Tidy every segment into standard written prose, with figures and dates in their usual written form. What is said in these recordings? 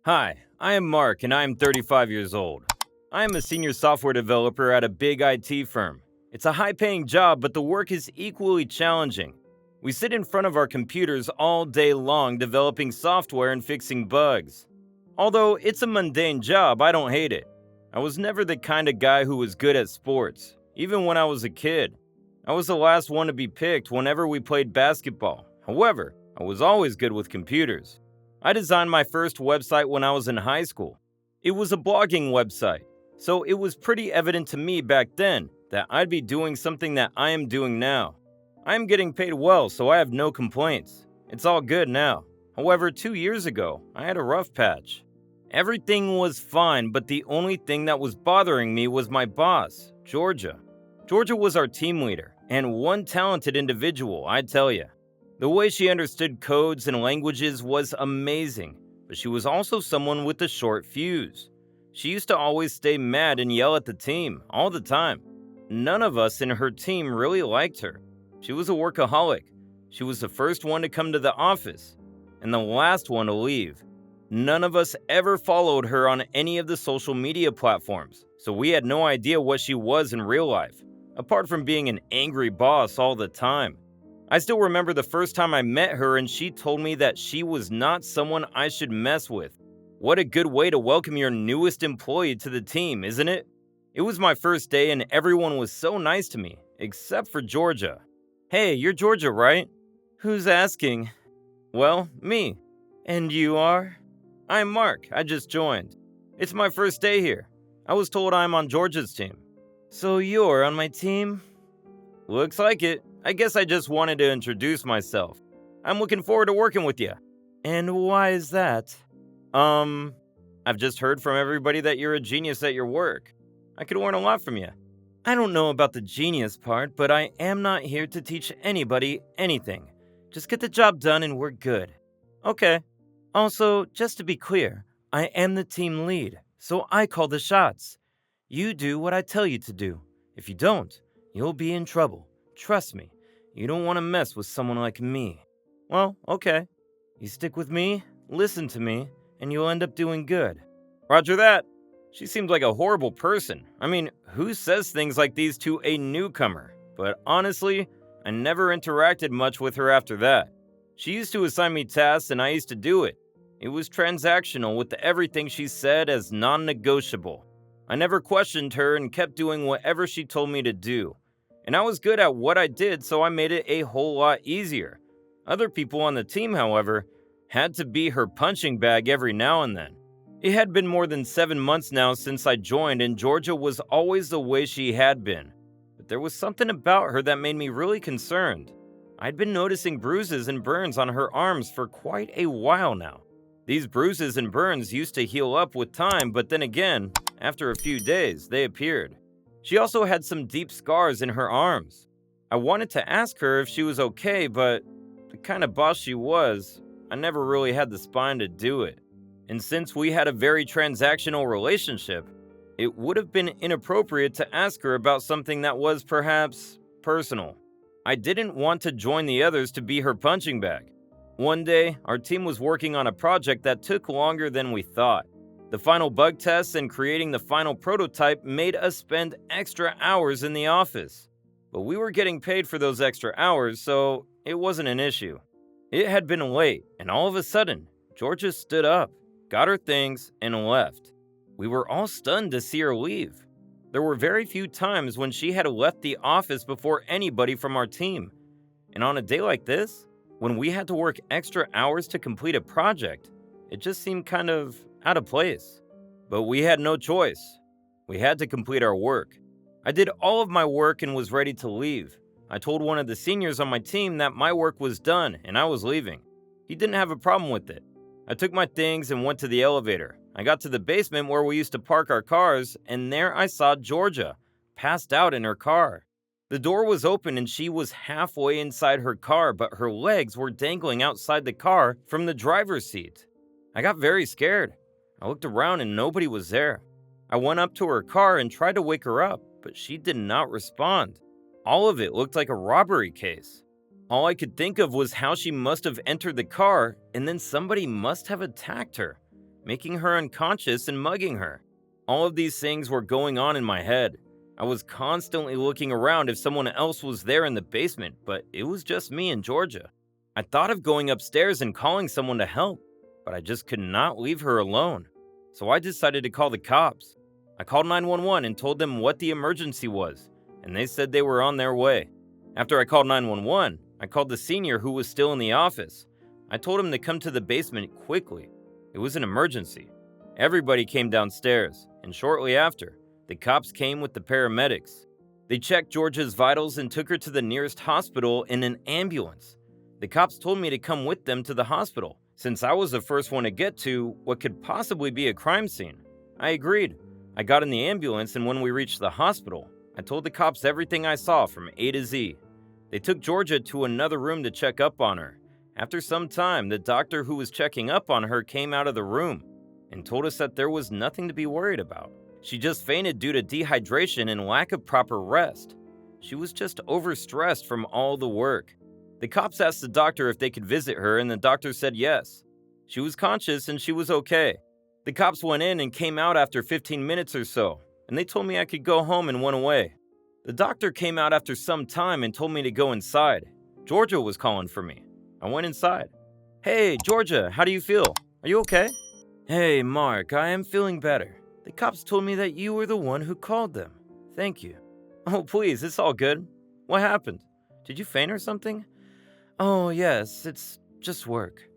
Hi, I am Mark and I am 35 years old. I am a senior software developer at a big IT firm. It's a high paying job, but the work is equally challenging. We sit in front of our computers all day long developing software and fixing bugs. Although it's a mundane job, I don't hate it. I was never the kind of guy who was good at sports, even when I was a kid. I was the last one to be picked whenever we played basketball. However, I was always good with computers. I designed my first website when I was in high school. It was a blogging website, so it was pretty evident to me back then that I'd be doing something that I am doing now. I am getting paid well, so I have no complaints. It's all good now. However, 2 years ago, I had a rough patch. Everything was fine, but the only thing that was bothering me was my boss, Georgia. Georgia was our team leader, and one talented individual, I tell ya. The way she understood codes and languages was amazing, but she was also someone with a short fuse. She used to always stay mad and yell at the team, all the time. None of us in her team really liked her. She was a workaholic. She was the first one to come to the office, and the last one to leave. None of us ever followed her on any of the social media platforms, so we had no idea what she was in real life, apart from being an angry boss all the time. I still remember the first time I met her and she told me that she was not someone I should mess with. What a good way to welcome your newest employee to the team, isn't it? It was my first day and everyone was so nice to me, except for Georgia. Hey, you're Georgia, right? Who's asking? Well, me. And you are? I'm Mark, I just joined. It's my first day here. I was told I'm on Georgia's team. So you're on my team? Looks like it. I guess I just wanted to introduce myself. I'm looking forward to working with you. And why is that? I've just heard from everybody that you're a genius at your work. I could learn a lot from you. I don't know about the genius part, but I am not here to teach anybody anything. Just get the job done and we're good. Okay. Also, just to be clear, I am the team lead, so I call the shots. You do what I tell you to do. If you don't, you'll be in trouble. Trust me. You don't want to mess with someone like me. Well, okay. You stick with me, listen to me, and you'll end up doing good. Roger that. She seems like a horrible person. I mean, who says things like these to a newcomer? But honestly, I never interacted much with her after that. She used to assign me tasks and I used to do it. It was transactional with everything she said as non-negotiable. I never questioned her and kept doing whatever she told me to do. And I was good at what I did, so I made it a whole lot easier. Other people on the team, however, had to be her punching bag every now and then. It had been more than 7 months now since I joined, and Georgia was always the way she had been. But there was something about her that made me really concerned. I'd been noticing bruises and burns on her arms for quite a while now. These bruises and burns used to heal up with time, but then again, after a few days, they appeared. She also had some deep scars in her arms. I wanted to ask her if she was okay, but the kind of boss she was, I never really had the spine to do it. And since we had a very transactional relationship, it would have been inappropriate to ask her about something that was perhaps personal. I didn't want to join the others to be her punching bag. One day, our team was working on a project that took longer than we thought. The final bug tests and creating the final prototype made us spend extra hours in the office. But we were getting paid for those extra hours, so it wasn't an issue. It had been late, and all of a sudden, Georgia stood up, got her things, and left. We were all stunned to see her leave. There were very few times when she had left the office before anybody from our team. And on a day like this, when we had to work extra hours to complete a project, it just seemed kind of out of place. But we had no choice. We had to complete our work. I did all of my work and was ready to leave. I told one of the seniors on my team that my work was done and I was leaving. He didn't have a problem with it. I took my things and went to the elevator. I got to the basement where we used to park our cars, and there I saw Georgia, passed out in her car. The door was open and she was halfway inside her car, but her legs were dangling outside the car from the driver's seat. I got very scared. I looked around and nobody was there. I went up to her car and tried to wake her up, but she did not respond. All of it looked like a robbery case. All I could think of was how she must have entered the car and then somebody must have attacked her. making her unconscious and mugging her. All of these things were going on in my head. I was constantly looking around if someone else was there in the basement, but it was just me and Georgia. I thought of going upstairs and calling someone to help, but I just could not leave her alone. So I decided to call the cops. I called 911 and told them what the emergency was, and they said they were on their way. After I called 911, I called the senior who was still in the office. I told him to come to the basement quickly. It was an emergency. Everybody came downstairs, and shortly after, the cops came with the paramedics. They checked Georgia's vitals and took her to the nearest hospital in an ambulance. The cops told me to come with them to the hospital, since I was the first one to get to what could possibly be a crime scene. I agreed. I got in the ambulance, and when we reached the hospital, I told the cops everything I saw from A to Z. They took Georgia to another room to check up on her. After some time, the doctor who was checking up on her came out of the room and told us that there was nothing to be worried about. She just fainted due to dehydration and lack of proper rest. She was just overstressed from all the work. The cops asked the doctor if they could visit her, and the doctor said yes. She was conscious and she was okay. The cops went in and came out after 15 minutes or so, and they told me I could go home and went away. The doctor came out after some time and told me to go inside. Georgia was calling for me. I went inside. "Hey, Georgia, how do you feel? Are you okay?" "Hey, Mark, I am feeling better. The cops told me that you were the one who called them. Thank you." "Oh, please, it's all good. What happened? Did you faint or something?" "Oh, yes, it's just work.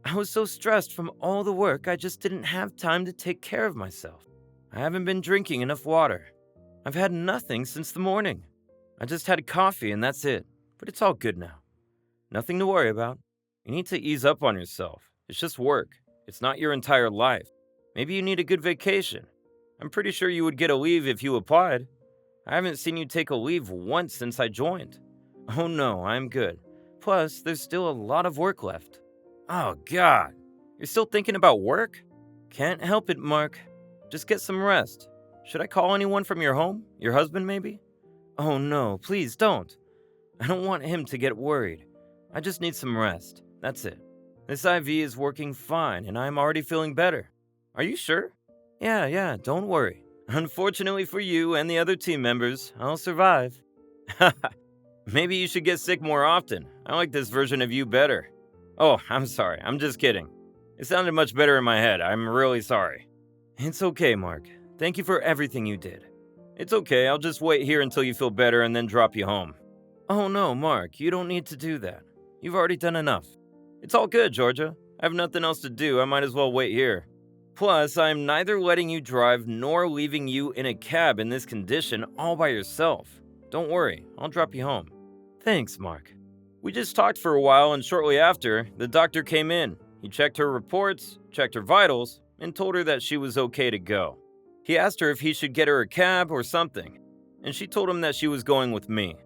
I was so stressed from all the work, I just didn't have time to take care of myself. I haven't been drinking enough water. I've had nothing since the morning. I just had coffee and that's it, but it's all good now. Nothing to worry about. You need to ease up on yourself. It's just work. It's not your entire life. Maybe you need a good vacation. I'm pretty sure you would get a leave if you applied. I haven't seen you take a leave once since I joined." "Oh no, I'm good. Plus, there's still a lot of work left." "Oh God, you're still thinking about work?" "Can't help it, Mark. Just get some rest. Should I call anyone from your home? Your husband, maybe?" "Oh no, please don't. I don't want him to get worried. I just need some rest. That's it. This IV is working fine, and I'm already feeling better." "Are you sure?" Yeah, don't worry. Unfortunately for you and the other team members, I'll survive." "Maybe you should get sick more often. I like this version of you better." "Oh, I'm sorry. I'm just kidding. It sounded much better in my head. I'm really sorry." "It's okay, Mark. Thank you for everything you did." "It's okay. I'll just wait here until you feel better and then drop you home." "Oh no, Mark. You don't need to do that. You've already done enough." "It's all good, Georgia. I have nothing else to do. I might as well wait here. Plus, I'm neither letting you drive nor leaving you in a cab in this condition all by yourself. Don't worry. I'll drop you home." "Thanks, Mark." We just talked for a while, and shortly after, the doctor came in. He checked her reports, checked her vitals, and told her that she was okay to go. He asked her if he should get her a cab or something, and she told him that she was going with me.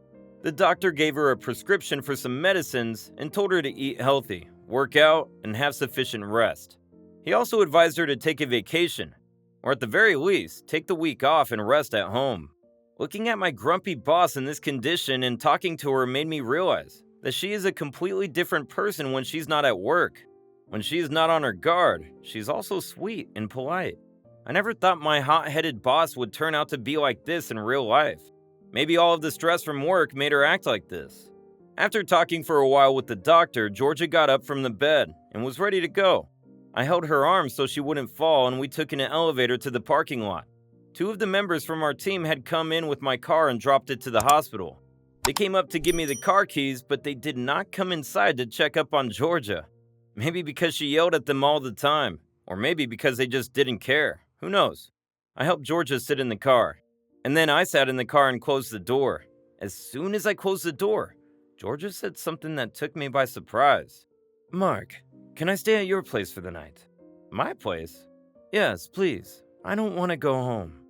The doctor gave her a prescription for some medicines and told her to eat healthy, work out, and have sufficient rest. He also advised her to take a vacation, or at the very least, take the week off and rest at home. Looking at my grumpy boss in this condition and talking to her made me realize that she is a completely different person when she's not at work. When she is not on her guard, she's also sweet and polite. I never thought my hot-headed boss would turn out to be like this in real life. Maybe all of the stress from work made her act like this. After talking for a while with the doctor, Georgia got up from the bed and was ready to go. I held her arm so she wouldn't fall, and we took an elevator to the parking lot. 2 of the members from our team had come in with my car and dropped it to the hospital. They came up to give me the car keys, but they did not come inside to check up on Georgia. Maybe because she yelled at them all the time, or maybe because they just didn't care. Who knows? I helped Georgia sit in the car, and then I sat in the car and closed the door. As soon as I closed the door, Georgia said something that took me by surprise. "Mark, can I stay at your place for the night?" "My place?" "Yes, please. I don't want to go home."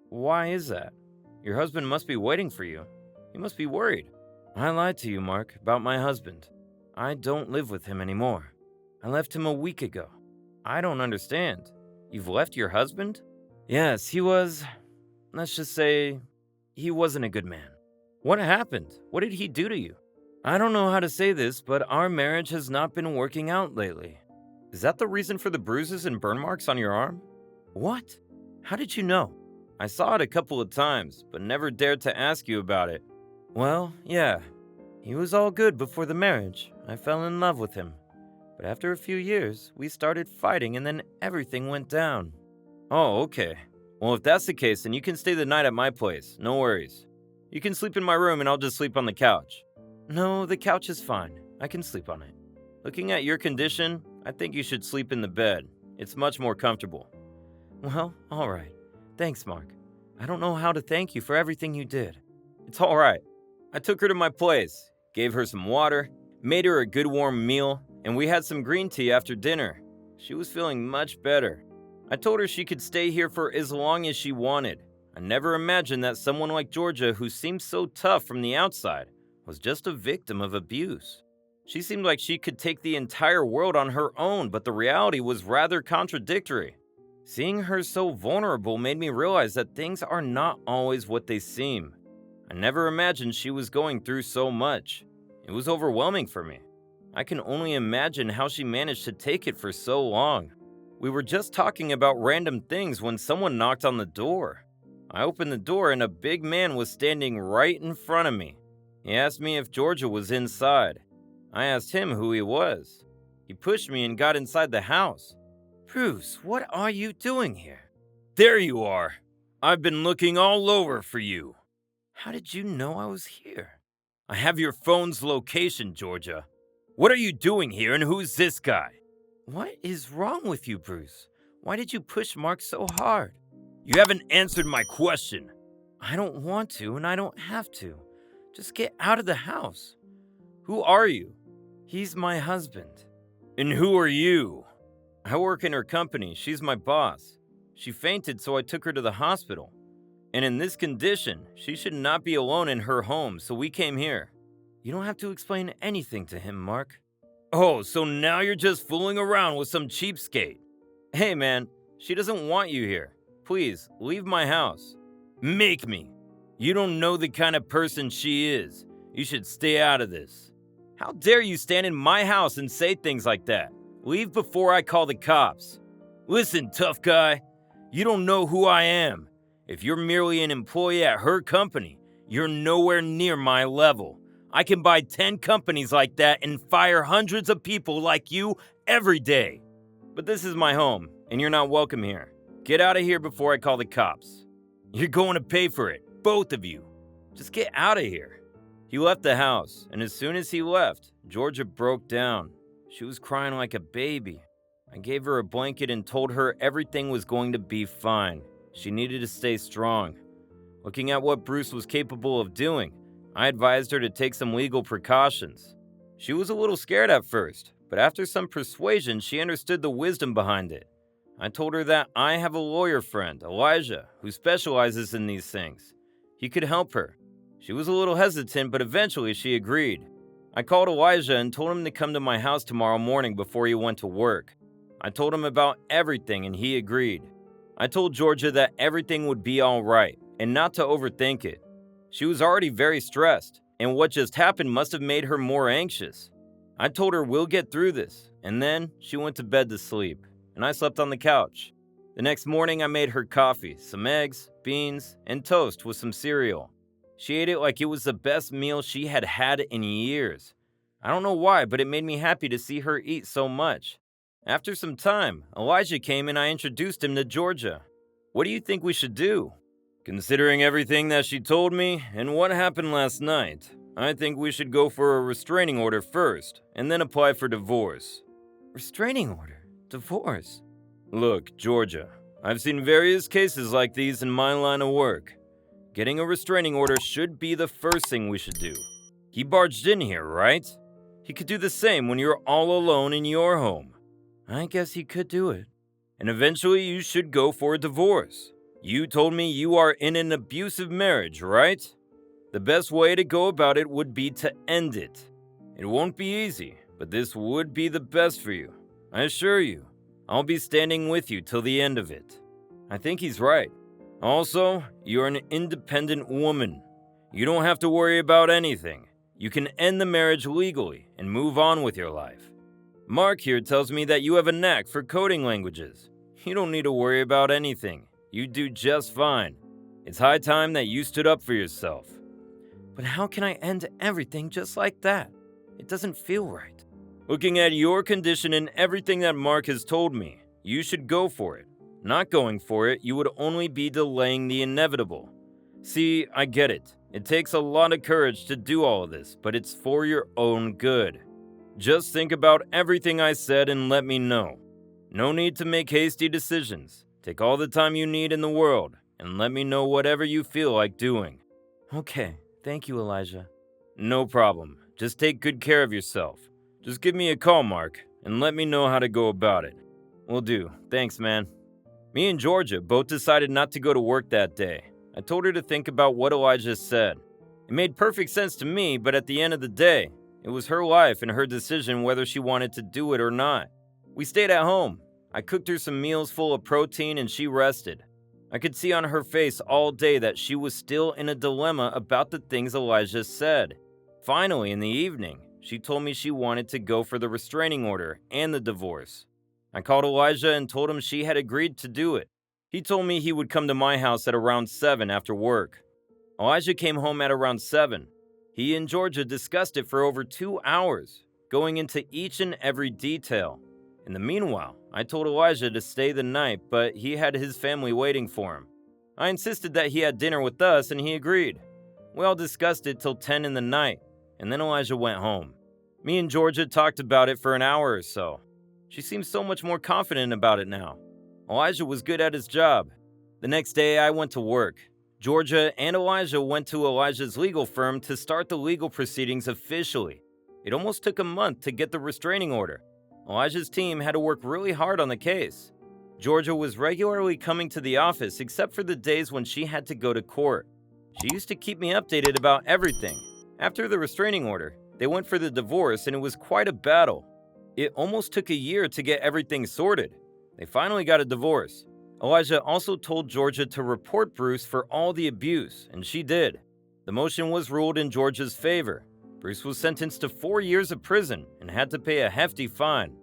"Why is that? Your husband must be waiting for you. He must be worried." "I lied to you, Mark, about my husband. I don't live with him anymore. I left him a week ago." "I don't understand. You've left your husband?" "Yes, let's just say, he wasn't a good man." "What happened? What did he do to you?" "I don't know how to say this, but our marriage has not been working out lately. Is that the reason for the bruises and burn marks on your arm? What? How did you know? I saw it a couple of times, but never dared to ask you about it. Well, yeah. He was all good before the marriage. I fell in love with him. But after a few years, we started fighting and then everything went down. Oh, okay. Well, if that's the case, then you can stay the night at my place. No worries. You can sleep in my room and I'll just sleep on the couch. No, the couch is fine. I can sleep on it. Looking at your condition, I think you should sleep in the bed. It's much more comfortable. Well, all right. Thanks, Mark. I don't know how to thank you for everything you did. It's all right. I took her to my place, gave her some water, made her a good warm meal, and we had some green tea after dinner. She was feeling much better. I told her she could stay here for as long as she wanted. I never imagined that someone like Georgia, who seemed so tough from the outside, was just a victim of abuse. She seemed like she could take the entire world on her own, but the reality was rather contradictory. Seeing her so vulnerable made me realize that things are not always what they seem. I never imagined she was going through so much. It was overwhelming for me. I can only imagine how she managed to take it for so long. We were just talking about random things when someone knocked on the door. I opened the door and a big man was standing right in front of me. He asked me if Georgia was inside. I asked him who he was. He pushed me and got inside the house. Bruce, what are you doing here? There you are. I've been looking all over for you. How did you know I was here? I have your phone's location, Georgia. What are you doing here and who's this guy? What is wrong with you, Bruce? Why did you push Mark so hard? You haven't answered my question. I don't want to and I don't have to. Just get out of the house. Who are you? He's my husband. And who are you? I work in her company. She's my boss. She fainted, so I took her to the hospital. And in this condition, she should not be alone in her home, so we came here. You don't have to explain anything to him, Mark. Oh, so now you're just fooling around with some cheapskate. Hey, man, she doesn't want you here. Please, leave my house. Make me. You don't know the kind of person she is. You should stay out of this. How dare you stand in my house and say things like that? Leave before I call the cops. Listen, tough guy, you don't know who I am. If you're merely an employee at her company, you're nowhere near my level. I can buy 10 companies like that and fire hundreds of people like you every day. But this is my home, and you're not welcome here. Get out of here before I call the cops. You're going to pay for it, both of you. Just get out of here. He left the house, and as soon as he left, Georgia broke down. She was crying like a baby. I gave her a blanket and told her everything was going to be fine. She needed to stay strong. Looking at what Bruce was capable of doing, I advised her to take some legal precautions. She was a little scared at first, but after some persuasion, she understood the wisdom behind it. I told her that I have a lawyer friend, Elijah, who specializes in these things. He could help her. She was a little hesitant, but eventually she agreed. I called Elijah and told him to come to my house tomorrow morning before he went to work. I told him about everything and he agreed. I told Georgia that everything would be all right and not to overthink it. She was already very stressed, and what just happened must have made her more anxious. I told her we'll get through this, and then she went to bed to sleep, and I slept on the couch. The next morning I made her coffee, some eggs, beans, and toast with some cereal. She ate it like it was the best meal she had had in years. I don't know why, but it made me happy to see her eat so much. After some time, Elijah came and I introduced him to Georgia. What do you think we should do? Considering everything that she told me and what happened last night, I think we should go for a restraining order first and then apply for divorce. Restraining order? Divorce? Look, Georgia, I've seen various cases like these in my line of work. Getting a restraining order should be the first thing we should do. He barged in here, right? He could do the same when you're all alone in your home. I guess he could do it. And eventually you should go for a divorce. You told me you are in an abusive marriage, right? The best way to go about it would be to end it. It won't be easy, but this would be the best for you. I assure you, I'll be standing with you till the end of it. I think he's right. Also, you're an independent woman. You don't have to worry about anything. You can end the marriage legally and move on with your life. Mark here tells me that you have a knack for coding languages. You don't need to worry about anything. You do just fine. It's high time that you stood up for yourself. But how can I end everything just like that? It doesn't feel right. Looking at your condition and everything that Mark has told me, you should go for it. Not going for it, you would only be delaying the inevitable. See, I get it. It takes a lot of courage to do all of this, but it's for your own good. Just think about everything I said and let me know. No need to make hasty decisions. Take all the time you need in the world, and let me know whatever you feel like doing. Okay, thank you, Elijah. No problem. Just take good care of yourself. Just give me a call, Mark, and let me know how to go about it. Will do. Thanks, man. Me and Georgia both decided not to go to work that day. I told her to think about what Elijah said. It made perfect sense to me, but at the end of the day, it was her life and her decision whether she wanted to do it or not. We stayed at home. I cooked her some meals full of protein and she rested. I could see on her face all day that she was still in a dilemma about the things Elijah said. Finally, in the evening, she told me she wanted to go for the restraining order and the divorce. I called Elijah and told him she had agreed to do it. He told me he would come to my house at around 7 after work. Elijah came home at around 7. He and Georgia discussed it for over 2 hours, going into each and every detail. In the meanwhile, I told Elijah to stay the night, but he had his family waiting for him. I insisted that he had dinner with us, and he agreed. We all discussed it till 10 in the night, and then Elijah went home. Me and Georgia talked about it for an hour or so. She seems so much more confident about it now. Elijah was good at his job. The next day, I went to work. Georgia and Elijah went to Elijah's legal firm to start the legal proceedings officially. It almost took a month to get the restraining order. Elijah's team had to work really hard on the case. Georgia was regularly coming to the office except for the days when she had to go to court. She used to keep me updated about everything. After the restraining order, they went for the divorce and it was quite a battle. It almost took a year to get everything sorted. They finally got a divorce. Elijah also told Georgia to report Bruce for all the abuse, and she did. The motion was ruled in Georgia's favor. Bruce was sentenced to 4 years of prison and had to pay a hefty fine.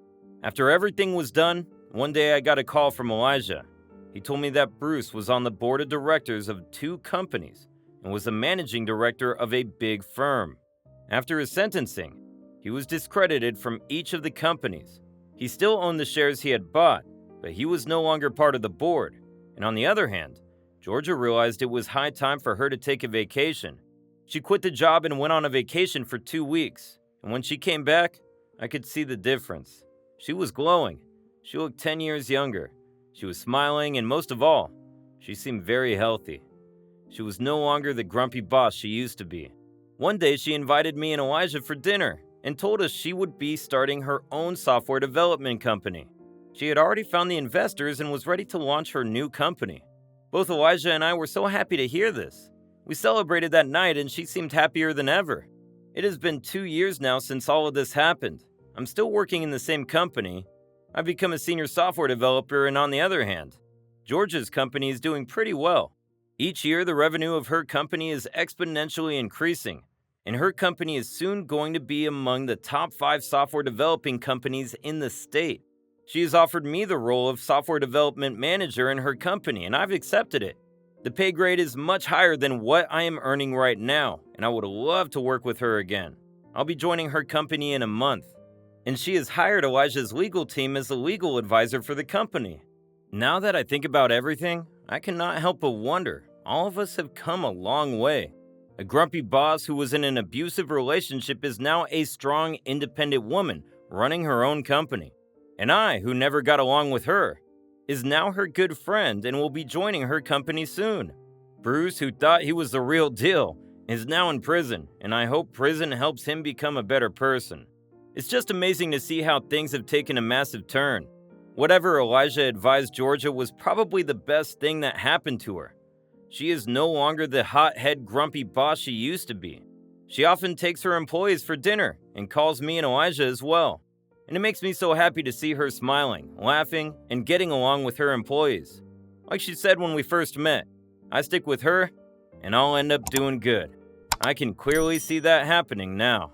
After everything was done, one day I got a call from Elijah. He told me that Bruce was on the board of directors of 2 companies and was the managing director of a big firm. After his sentencing, he was discredited from each of the companies. He still owned the shares he had bought, but he was no longer part of the board. And on the other hand, Georgia realized it was high time for her to take a vacation. She quit the job and went on a vacation for 2 weeks. And when she came back, I could see the difference. She was glowing. She looked 10 years younger. She was smiling, and most of all, she seemed very healthy. She was no longer the grumpy boss she used to be. One day, she invited me and Elijah for dinner and told us she would be starting her own software development company. She had already found the investors and was ready to launch her new company. Both Elijah and I were so happy to hear this. We celebrated that night and she seemed happier than ever. It has been 2 years now since all of this happened. I'm still working in the same company. I've become a senior software developer, and on the other hand, Georgia's company is doing pretty well. Each year, the revenue of her company is exponentially increasing, and her company is soon going to be among the top 5 software developing companies in the state. She has offered me the role of software development manager in her company, and I've accepted it. The pay grade is much higher than what I am earning right now, and I would love to work with her again. I'll be joining her company in a month, and she has hired Elijah's legal team as a legal advisor for the company. Now that I think about everything, I cannot help but wonder, all of us have come a long way. A grumpy boss who was in an abusive relationship is now a strong, independent woman running her own company. And I, who never got along with her, is now her good friend and will be joining her company soon. Bruce, who thought he was the real deal, is now in prison, and I hope prison helps him become a better person. It's just amazing to see how things have taken a massive turn. Whatever Elijah advised Georgia was probably the best thing that happened to her. She is no longer the hothead grumpy boss she used to be. She often takes her employees for dinner and calls me and Elijah as well. And it makes me so happy to see her smiling, laughing, and getting along with her employees. Like she said when we first met, I stick with her, and I'll end up doing good. I can clearly see that happening now.